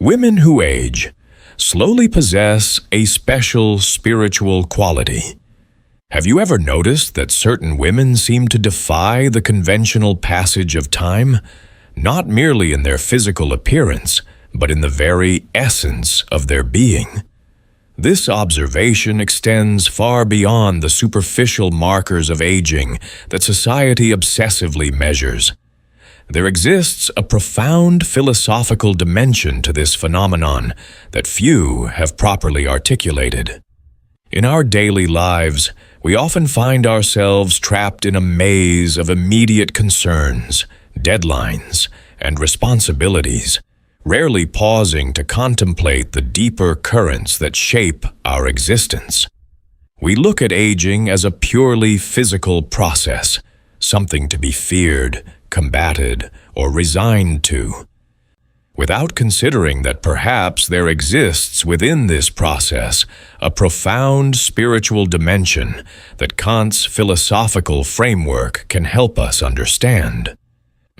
Women who age slowly possess a special spiritual quality. Have you ever noticed that certain women seem to defy the conventional passage of time, not merely in their physical appearance, but in the very essence of their being? This observation extends far beyond the superficial markers of aging that society obsessively measures. There exists a profound philosophical dimension to this phenomenon that few have properly articulated. In our daily lives, we often find ourselves trapped in a maze of immediate concerns, deadlines, and responsibilities, rarely pausing to contemplate the deeper currents that shape our existence. We look at aging as a purely physical process, something to be feared, combated, or resigned to, without considering that perhaps there exists within this process a profound spiritual dimension that Kant's philosophical framework can help us understand.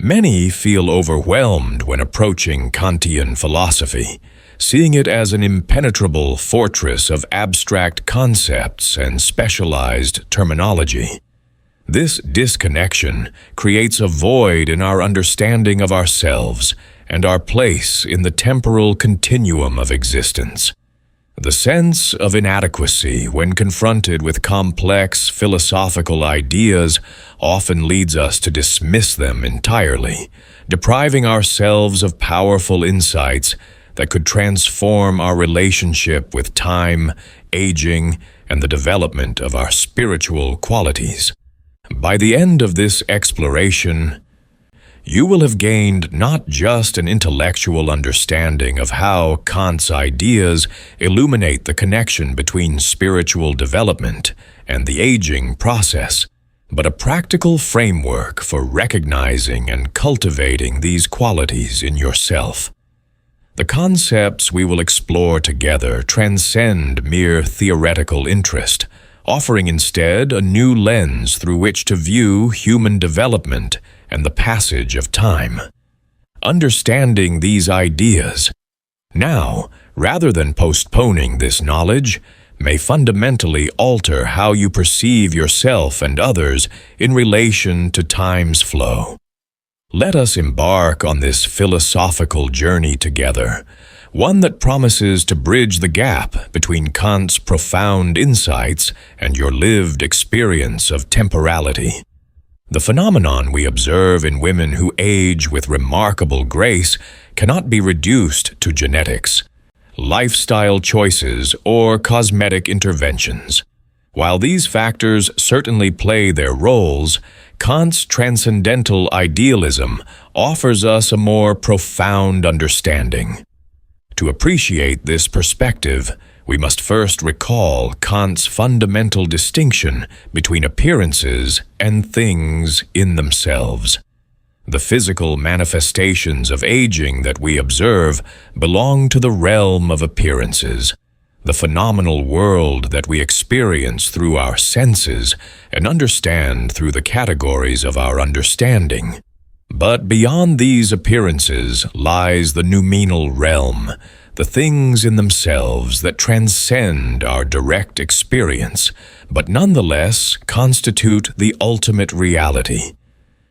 Many feel overwhelmed when approaching Kantian philosophy, seeing it as an impenetrable fortress of abstract concepts and specialized terminology. This disconnection creates a void in our understanding of ourselves and our place in the temporal continuum of existence. The sense of inadequacy when confronted with complex philosophical ideas often leads us to dismiss them entirely, depriving ourselves of powerful insights that could transform our relationship with time, aging, and the development of our spiritual qualities. By the end of this exploration, you will have gained not just an intellectual understanding of how Kant's ideas illuminate the connection between spiritual development and the aging process, but a practical framework for recognizing and cultivating these qualities in yourself. The concepts we will explore together transcend mere theoretical interest, offering instead a new lens through which to view human development and the passage of time. Understanding these ideas now, rather than postponing this knowledge, may fundamentally alter how you perceive yourself and others in relation to time's flow. Let us embark on this philosophical journey together, one that promises to bridge the gap between Kant's profound insights and your lived experience of temporality. The phenomenon we observe in women who age with remarkable grace cannot be reduced to genetics, lifestyle choices, or cosmetic interventions. While these factors certainly play their roles, Kant's transcendental idealism offers us a more profound understanding. To appreciate this perspective, we must first recall Kant's fundamental distinction between appearances and things in themselves. The physical manifestations of aging that we observe belong to the realm of appearances, the phenomenal world that we experience through our senses and understand through the categories of our understanding. But beyond these appearances lies the noumenal realm, the things in themselves that transcend our direct experience, but nonetheless constitute the ultimate reality.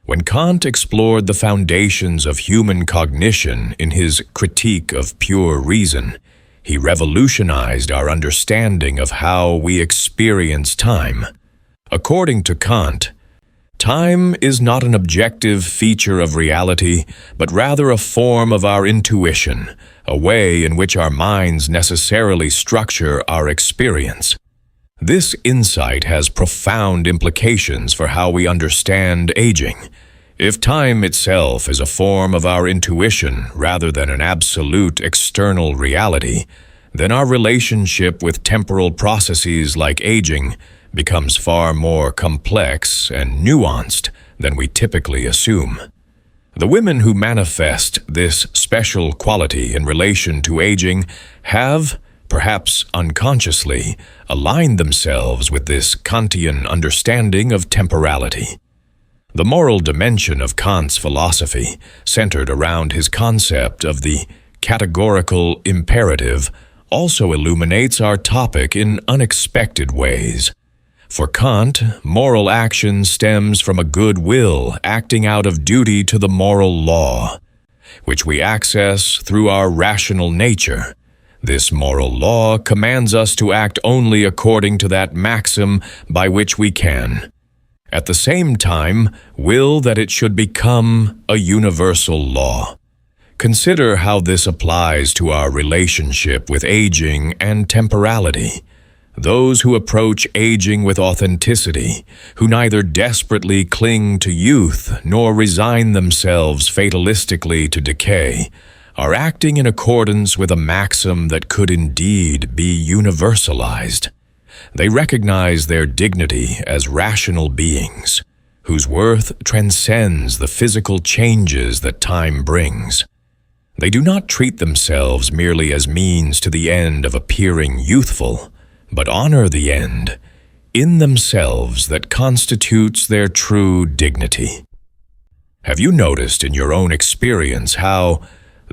When Kant explored the foundations of human cognition in his Critique of Pure Reason, he revolutionized our understanding of how we experience time. According to Kant, time is not an objective feature of reality, but rather a form of our intuition, a way in which our minds necessarily structure our experience. This insight has profound implications for how we understand aging. If time itself is a form of our intuition rather than an absolute external reality, then our relationship with temporal processes like aging becomes far more complex and nuanced than we typically assume. The women who manifest this special quality in relation to aging have, perhaps unconsciously, aligned themselves with this Kantian understanding of temporality. The moral dimension of Kant's philosophy centered around his concept of the categorical imperative also illuminates our topic in unexpected ways. For Kant, moral action stems from a good will acting out of duty to the moral law, which we access through our rational nature. This moral law commands us to act only according to that maxim by which we can. At the same time, will that it should become a universal law. Consider how this applies to our relationship with aging and temporality. Those who approach aging with authenticity, who neither desperately cling to youth nor resign themselves fatalistically to decay, are acting in accordance with a maxim that could indeed be universalized. They recognize their dignity as rational beings, whose worth transcends the physical changes that time brings. They do not treat themselves merely as means to the end of appearing youthful, but honor the end in themselves that constitutes their true dignity. Have you noticed in your own experience how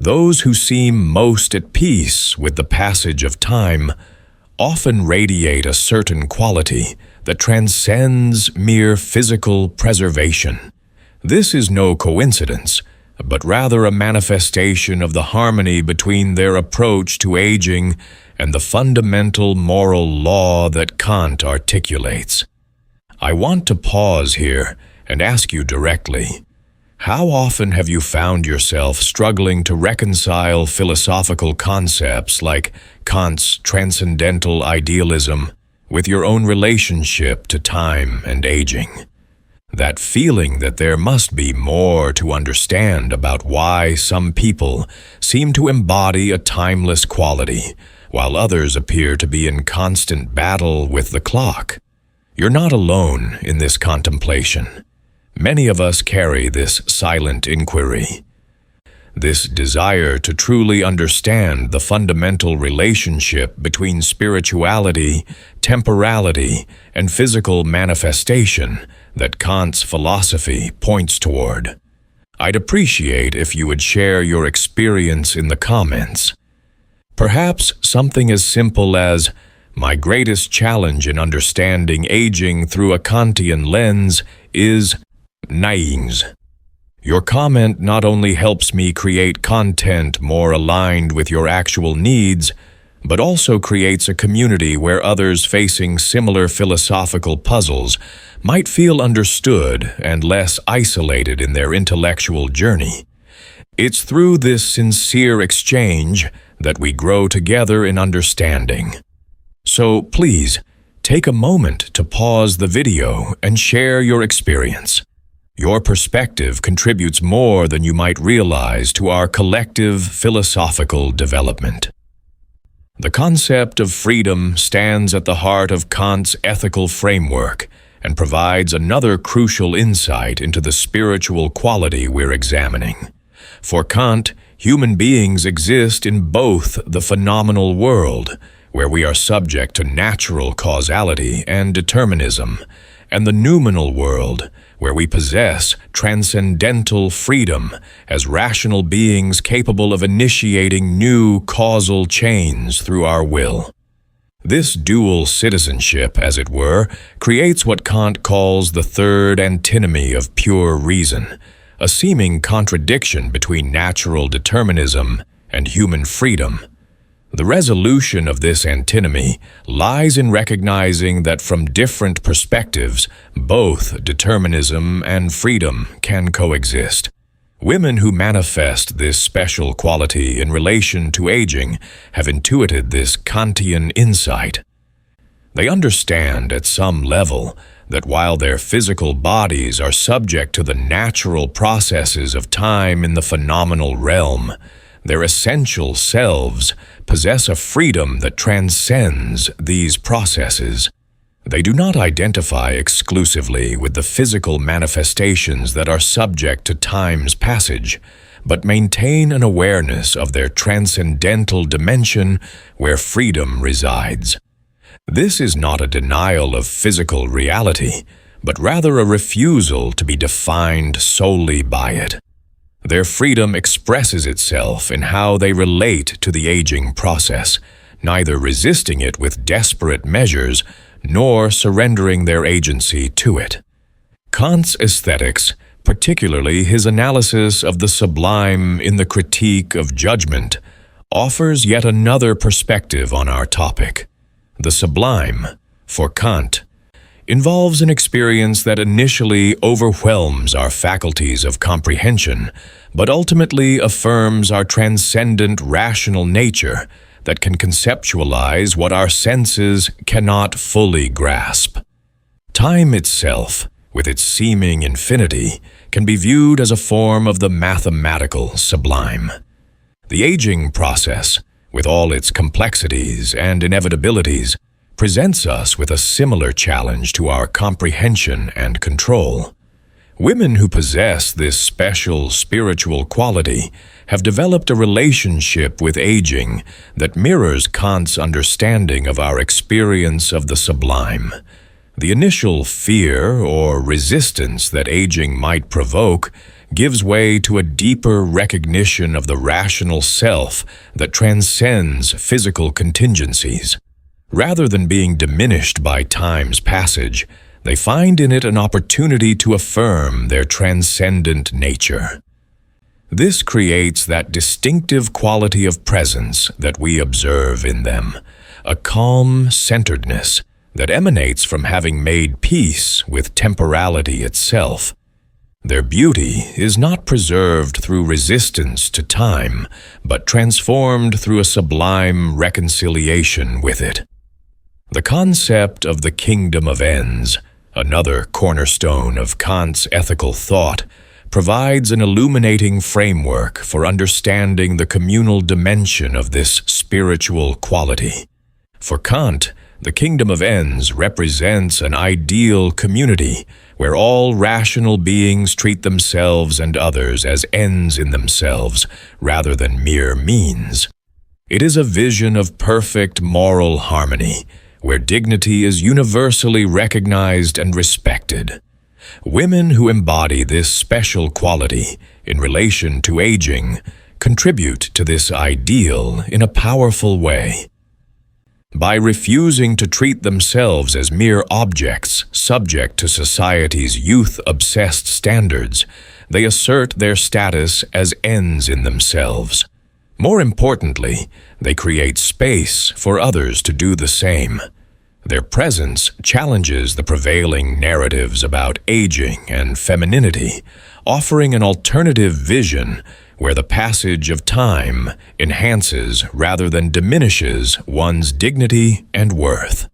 those who seem most at peace with the passage of time often radiate a certain quality that transcends mere physical preservation? This is no coincidence, but rather a manifestation of the harmony between their approach to aging and the fundamental moral law that Kant articulates. I want to pause here and ask you directly, how often have you found yourself struggling to reconcile philosophical concepts like Kant's transcendental idealism with your own relationship to time and aging? That feeling that there must be more to understand about why some people seem to embody a timeless quality, while others appear to be in constant battle with the clock. You're not alone in this contemplation. Many of us carry this silent inquiry. This desire to truly understand the fundamental relationship between spirituality, temporality, and physical manifestation that Kant's philosophy points toward. I'd appreciate if you would share your experience in the comments. Perhaps something as simple as, "My greatest challenge in understanding aging through a Kantian lens is naings." Your comment not only helps me create content more aligned with your actual needs, but also creates a community where others facing similar philosophical puzzles might feel understood and less isolated in their intellectual journey. It's through this sincere exchange that we grow together in understanding. So please, take a moment to pause the video and share your experience. Your perspective contributes more than you might realize to our collective philosophical development. The concept of freedom stands at the heart of Kant's ethical framework and provides another crucial insight into the spiritual quality we're examining. For Kant, human beings exist in both the phenomenal world, where we are subject to natural causality and determinism, and the noumenal world, where we possess transcendental freedom as rational beings capable of initiating new causal chains through our will. This dual citizenship, as it were, creates what Kant calls the third antinomy of pure reason, a seeming contradiction between natural determinism and human freedom. The resolution of this antinomy lies in recognizing that from different perspectives, both determinism and freedom can coexist. Women who manifest this special quality in relation to aging have intuited this Kantian insight. They understand at some level that while their physical bodies are subject to the natural processes of time in the phenomenal realm, their essential selves possess a freedom that transcends these processes. They do not identify exclusively with the physical manifestations that are subject to time's passage, but maintain an awareness of their transcendental dimension where freedom resides. This is not a denial of physical reality, but rather a refusal to be defined solely by it. Their freedom expresses itself in how they relate to the aging process, neither resisting it with desperate measures nor surrendering their agency to it. Kant's aesthetics, particularly his analysis of the sublime in the Critique of Judgment, offers yet another perspective on our topic. The sublime, for Kant, involves an experience that initially overwhelms our faculties of comprehension, but ultimately affirms our transcendent rational nature that can conceptualize what our senses cannot fully grasp. Time itself, with its seeming infinity, can be viewed as a form of the mathematical sublime. The aging process, with all its complexities and inevitabilities, presents us with a similar challenge to our comprehension and control. Women who possess this special spiritual quality have developed a relationship with aging that mirrors Kant's understanding of our experience of the sublime. The initial fear or resistance that aging might provoke gives way to a deeper recognition of the rational self that transcends physical contingencies. Rather than being diminished by time's passage, they find in it an opportunity to affirm their transcendent nature. This creates that distinctive quality of presence that we observe in them, a calm centeredness that emanates from having made peace with temporality itself. Their beauty is not preserved through resistance to time, but transformed through a sublime reconciliation with it. The concept of the kingdom of ends, another cornerstone of Kant's ethical thought, provides an illuminating framework for understanding the communal dimension of this spiritual quality. For Kant, the kingdom of ends represents an ideal community where all rational beings treat themselves and others as ends in themselves rather than mere means. It is a vision of perfect moral harmony, where dignity is universally recognized and respected. Women who embody this special quality in relation to aging contribute to this ideal in a powerful way. By refusing to treat themselves as mere objects subject to society's youth-obsessed standards, they assert their status as ends in themselves. More importantly, they create space for others to do the same. Their presence challenges the prevailing narratives about aging and femininity, offering an alternative vision where the passage of time enhances rather than diminishes one's dignity and worth.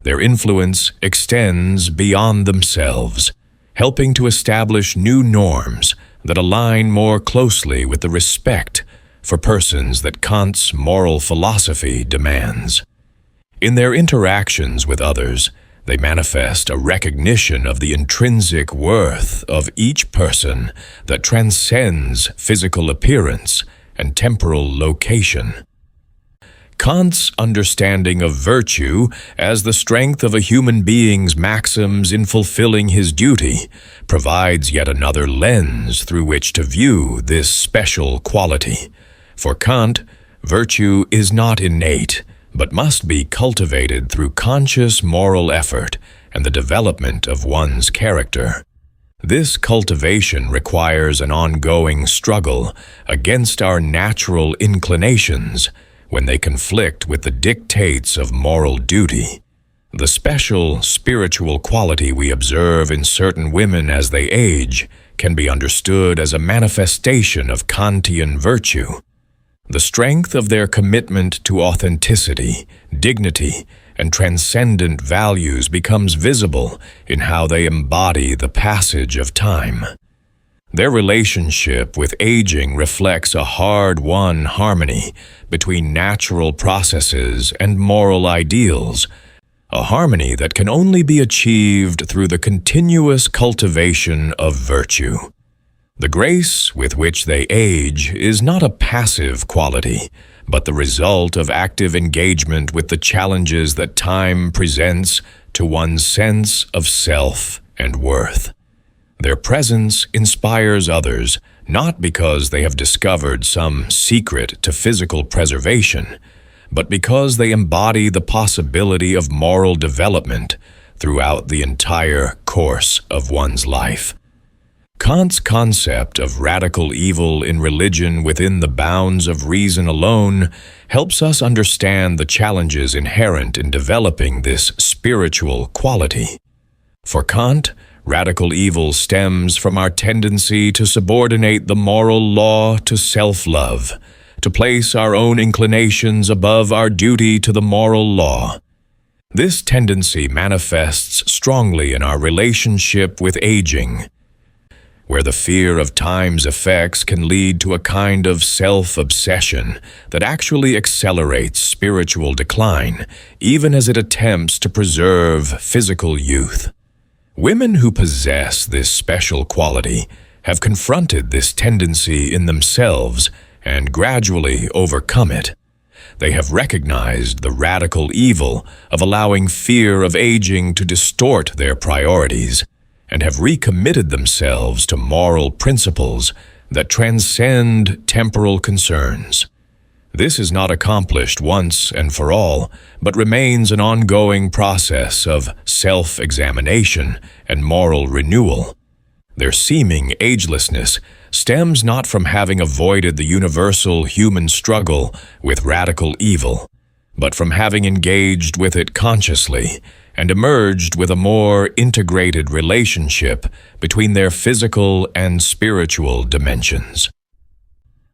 Their influence extends beyond themselves, helping to establish new norms that align more closely with the respect for persons that Kant's moral philosophy demands. In their interactions with others, they manifest a recognition of the intrinsic worth of each person that transcends physical appearance and temporal location. Kant's understanding of virtue as the strength of a human being's maxims in fulfilling his duty provides yet another lens through which to view this special quality. For Kant, virtue is not innate, but must be cultivated through conscious moral effort and the development of one's character. This cultivation requires an ongoing struggle against our natural inclinations when they conflict with the dictates of moral duty. The special spiritual quality we observe in certain women as they age can be understood as a manifestation of Kantian virtue. The strength of their commitment to authenticity, dignity, and transcendent values becomes visible in how they embody the passage of time. Their relationship with aging reflects a hard-won harmony between natural processes and moral ideals, a harmony that can only be achieved through the continuous cultivation of virtue. The grace with which they age is not a passive quality, but the result of active engagement with the challenges that time presents to one's sense of self and worth. Their presence inspires others not because they have discovered some secret to physical preservation, but because they embody the possibility of moral development throughout the entire course of one's life. Kant's concept of radical evil in religion within the bounds of reason alone helps us understand the challenges inherent in developing this spiritual quality. For Kant, radical evil stems from our tendency to subordinate the moral law to self-love, to place our own inclinations above our duty to the moral law. This tendency manifests strongly in our relationship with aging, where the fear of time's effects can lead to a kind of self-obsession that actually accelerates spiritual decline, even as it attempts to preserve physical youth. Women who possess this special quality have confronted this tendency in themselves and gradually overcome it. They have recognized the radical evil of allowing fear of aging to distort their priorities, and have recommitted themselves to moral principles that transcend temporal concerns. This is not accomplished once and for all, but remains an ongoing process of self-examination and moral renewal. Their seeming agelessness stems not from having avoided the universal human struggle with radical evil, but from having engaged with it consciously and emerged with a more integrated relationship between their physical and spiritual dimensions.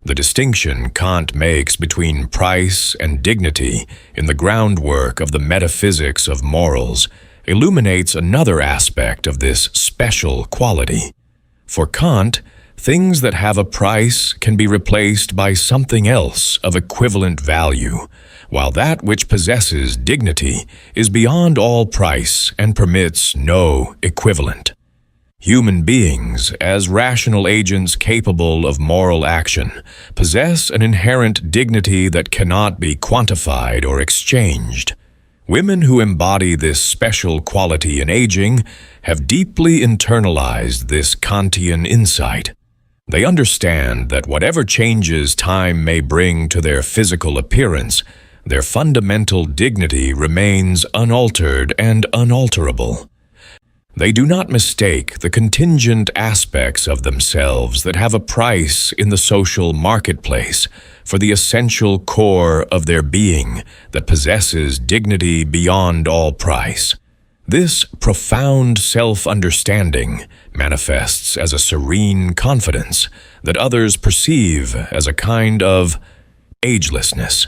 The distinction Kant makes between price and dignity in the groundwork of the metaphysics of morals illuminates another aspect of this special quality. For Kant, things that have a price can be replaced by something else of equivalent value, while that which possesses dignity is beyond all price and permits no equivalent. Human beings, as rational agents capable of moral action, possess an inherent dignity that cannot be quantified or exchanged. Women who embody this special quality in aging have deeply internalized this Kantian insight. They understand that whatever changes time may bring to their physical appearance, their fundamental dignity remains unaltered and unalterable. They do not mistake the contingent aspects of themselves that have a price in the social marketplace for the essential core of their being that possesses dignity beyond all price. This profound self-understanding manifests as a serene confidence that others perceive as a kind of agelessness.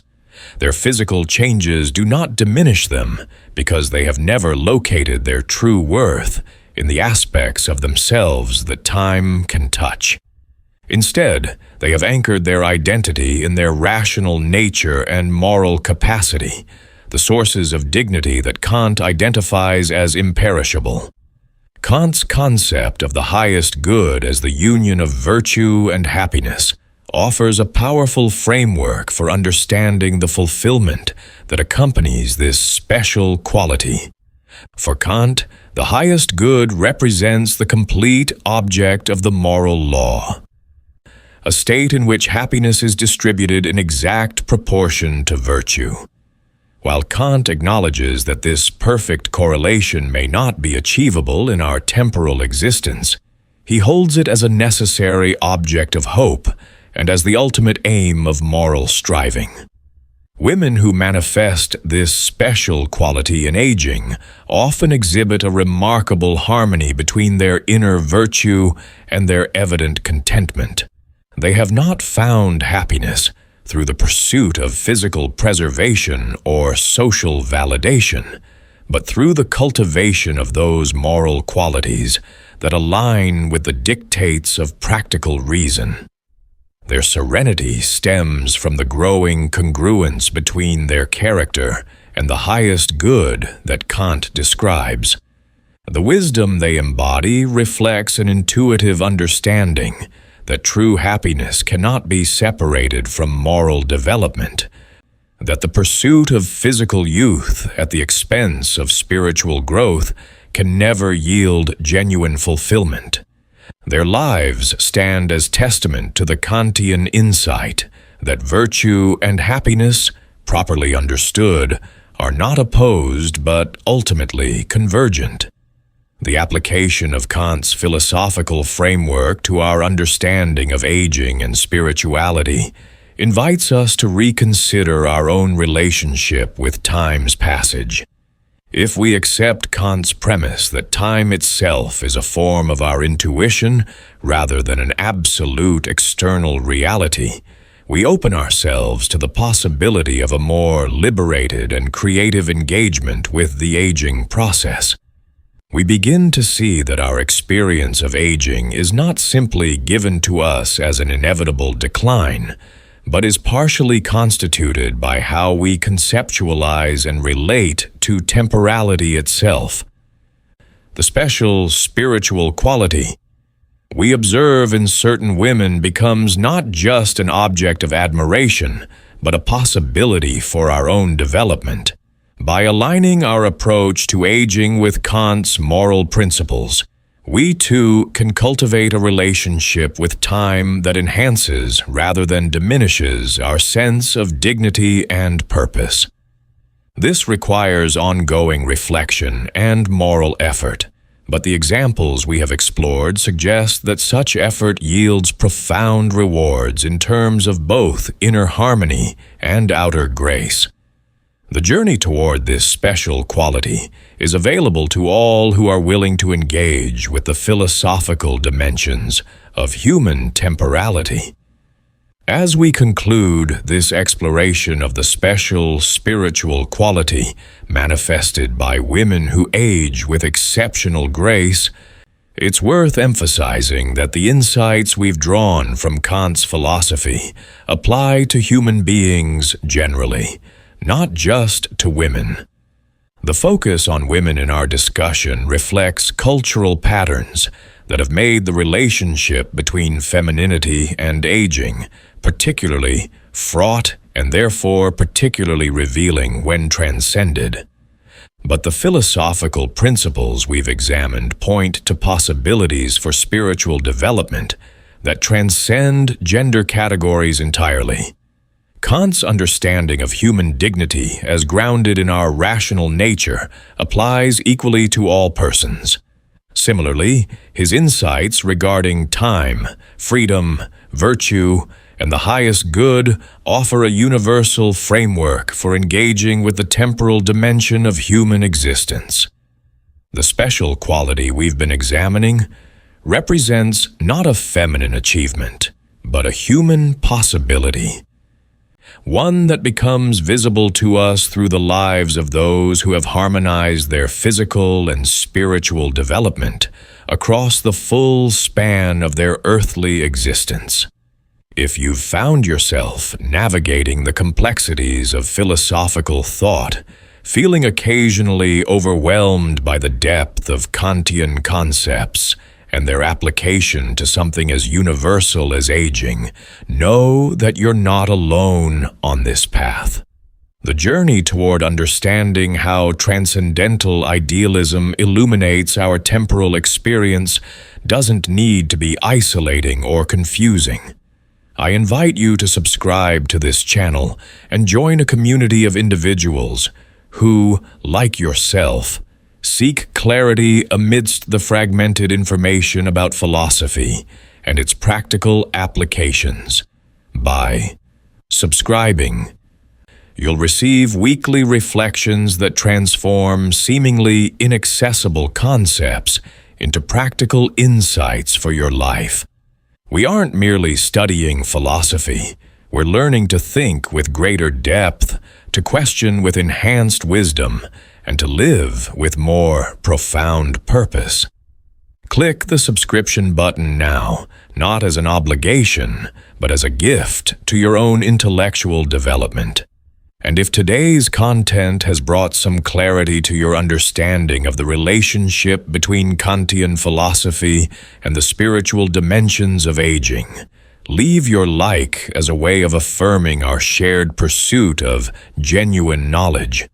Their physical changes do not diminish them because they have never located their true worth in the aspects of themselves that time can touch. Instead, they have anchored their identity in their rational nature and moral capacity, the sources of dignity that Kant identifies as imperishable. Kant's concept of the highest good as the union of virtue and happiness offers a powerful framework for understanding the fulfillment that accompanies this special quality. For Kant, the highest good represents the complete object of the moral law, a state in which happiness is distributed in exact proportion to virtue. While Kant acknowledges that this perfect correlation may not be achievable in our temporal existence, he holds it as a necessary object of hope and as the ultimate aim of moral striving. Women who manifest this special quality in aging often exhibit a remarkable harmony between their inner virtue and their evident contentment. They have not found happiness through the pursuit of physical preservation or social validation, but through the cultivation of those moral qualities that align with the dictates of practical reason. Their serenity stems from the growing congruence between their character and the highest good that Kant describes. The wisdom they embody reflects an intuitive understanding that true happiness cannot be separated from moral development, that the pursuit of physical youth at the expense of spiritual growth can never yield genuine fulfillment, Their lives stand as testament to the Kantian insight that virtue and happiness, properly understood, are not opposed but ultimately convergent. The application of Kant's philosophical framework to our understanding of aging and spirituality invites us to reconsider our own relationship with time's passage. If we accept Kant's premise that time itself is a form of our intuition rather than an absolute external reality, we open ourselves to the possibility of a more liberated and creative engagement with the aging process. We begin to see that our experience of aging is not simply given to us as an inevitable decline, but is partially constituted by how we conceptualize and relate to temporality itself. The special spiritual quality we observe in certain women becomes not just an object of admiration, but a possibility for our own development. By aligning our approach to aging with Kant's moral principles, we too can cultivate a relationship with time that enhances rather than diminishes our sense of dignity and purpose. This requires ongoing reflection and moral effort, but the examples we have explored suggest that such effort yields profound rewards in terms of both inner harmony and outer grace. The journey toward this special quality is available to all who are willing to engage with the philosophical dimensions of human temporality. As we conclude this exploration of the special spiritual quality manifested by women who age with exceptional grace, it's worth emphasizing that the insights we've drawn from Kant's philosophy apply to human beings generally, not just to women. The focus on women in our discussion reflects cultural patterns that have made the relationship between femininity and aging particularly fraught and therefore particularly revealing when transcended. But the philosophical principles we've examined point to possibilities for spiritual development that transcend gender categories entirely. Kant's understanding of human dignity as grounded in our rational nature applies equally to all persons. Similarly, his insights regarding time, freedom, virtue, and the highest good offer a universal framework for engaging with the temporal dimension of human existence. The special quality we've been examining represents not a feminine achievement, but a human possibility. One that becomes visible to us through the lives of those who have harmonized their physical and spiritual development across the full span of their earthly existence. If you've found yourself navigating the complexities of philosophical thought, feeling occasionally overwhelmed by the depth of Kantian concepts and their application to something as universal as aging, know that you're not alone on this path. The journey toward understanding how transcendental idealism illuminates our temporal experience doesn't need to be isolating or confusing. I invite you to subscribe to this channel and join a community of individuals who, like yourself, seek clarity amidst the fragmented information about philosophy and its practical applications. By subscribing, you'll receive weekly reflections that transform seemingly inaccessible concepts into practical insights for your life. We aren't merely studying philosophy. We're learning to think with greater depth, to question with enhanced wisdom, and to live with more profound purpose. Click the subscription button now, not as an obligation, but as a gift to your own intellectual development. And if today's content has brought some clarity to your understanding of the relationship between Kantian philosophy and the spiritual dimensions of aging, leave your like as a way of affirming our shared pursuit of genuine knowledge.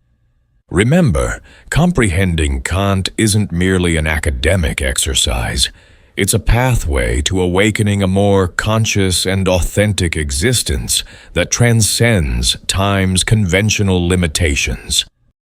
Remember, comprehending Kant isn't merely an academic exercise. It's a pathway to awakening a more conscious and authentic existence that transcends time's conventional limitations.